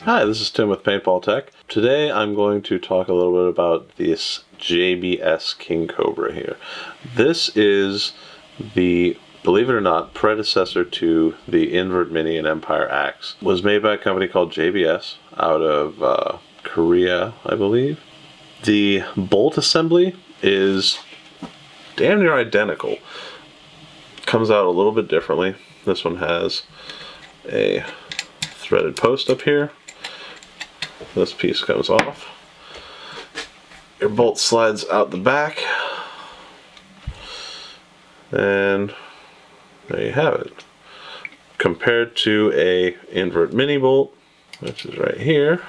Hi, this is Tim with Paintball Tech. Today I'm going to talk a little bit about this JBS King Cobra here. This is the, believe it or not, predecessor to the Invert Mini and Empire Axe. It was made by a company called JBS out of Korea, I believe. The bolt assembly is damn near identical. Comes out a little bit differently. This one has a threaded post up here. This piece comes off. Your bolt slides out the back. And there you have it. Compared to a invert mini bolt, which is right here,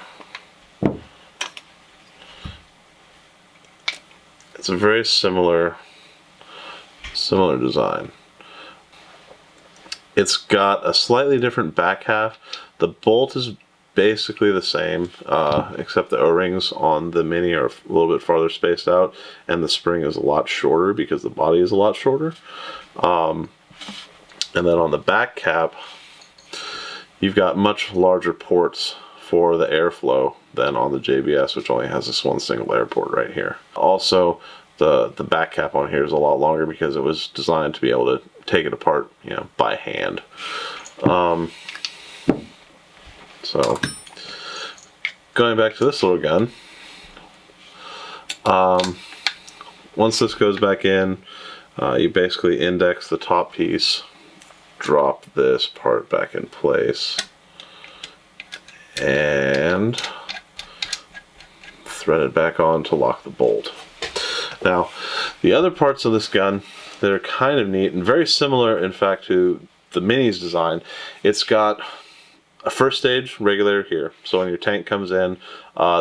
it's a very similar design. It's got a slightly different back half. The bolt is basically the same, except the O-rings on the Mini are a little bit farther spaced out, and the spring is a lot shorter because the body is a lot shorter. And then on the back cap, you've got much larger ports for the airflow than on the JBS, which only has this one single air port right here. Also, the back cap on here is a lot longer because it was designed to be able to take it apart, you know, by hand. So, going back to this little gun, once this goes back in, you basically index the top piece, drop this part back in place, and thread it back on to lock the bolt. Now, the other parts of this gun that are kind of neat and very similar, in fact, to the Mini's design, it's got a first stage regulator here. So when your tank comes in,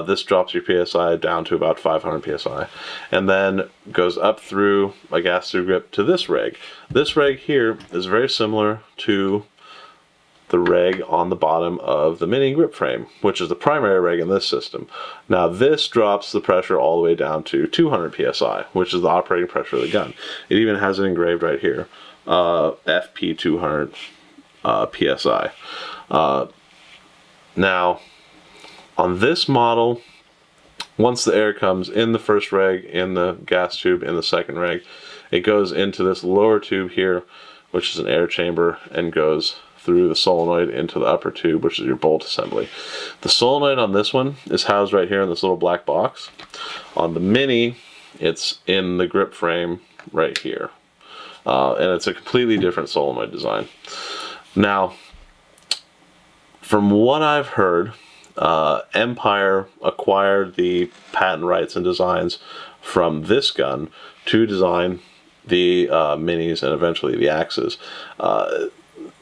this drops your PSI down to about 500 PSI. And then goes up through a gas tube grip to this reg. This reg here is very similar to the reg on the bottom of the Mini grip frame, which is the primary reg in this system. Now this drops the pressure all the way down to 200 PSI, which is the operating pressure of the gun. It even has it engraved right here, FP 200 PSI. Now, on this model, once the air comes in the first reg, in the gas tube, in the second reg, it goes into this lower tube here, which is an air chamber, and goes through the solenoid into the upper tube, which is your bolt assembly. The solenoid on this one is housed right here in this little black box. On the Mini, it's in the grip frame right here. And it's a completely different solenoid design. Now, from what I've heard, Empire acquired the patent rights and designs from this gun to design the Minis and eventually the Axes.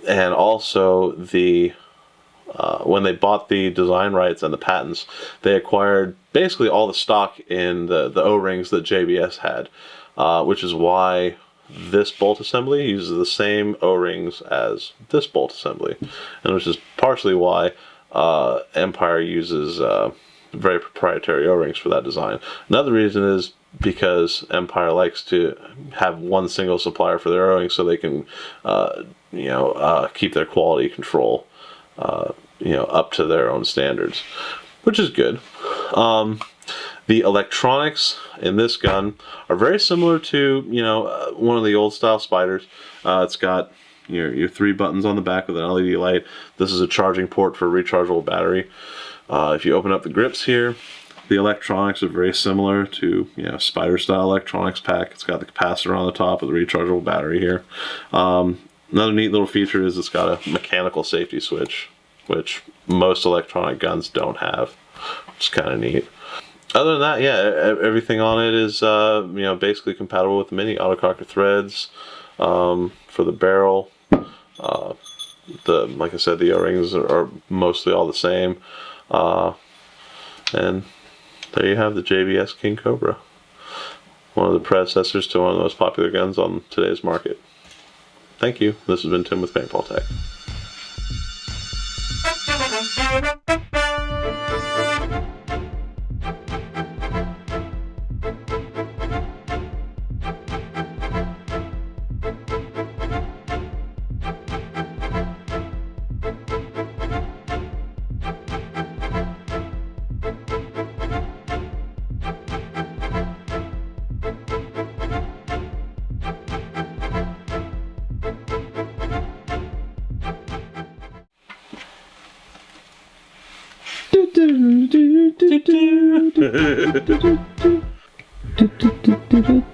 And also, when they bought the design rights and the patents, they acquired basically all the stock in the O-rings that JBS had, which is why this bolt assembly uses the same O-rings as this bolt assembly, and which is partially why Empire uses very proprietary O-rings for that design. Another reason is because Empire likes to have one single supplier for their O-rings so they can keep their quality control up to their own standards, which is good. The electronics in this gun are very similar to, one of the old style Spyders. It's got your 3 buttons on the back with an LED light. This is a charging port for a rechargeable battery. If you open up the grips here, the electronics are very similar to, Spider style electronics pack. It's got the capacitor on the top with a rechargeable battery here. Another neat little feature is it's got a mechanical safety switch, which most electronic guns don't have, which is kind of neat. Other than that, yeah, everything on it is basically compatible with the Mini. Autococker threads for the barrel. Like I said, the O-rings are mostly all the same. And there you have the JBS King Cobra, one of the predecessors to one of the most popular guns on today's market. Thank you. This has been Tim with Paintball Tech. do, do, do, do, do, do, do, do, do, do, do, do.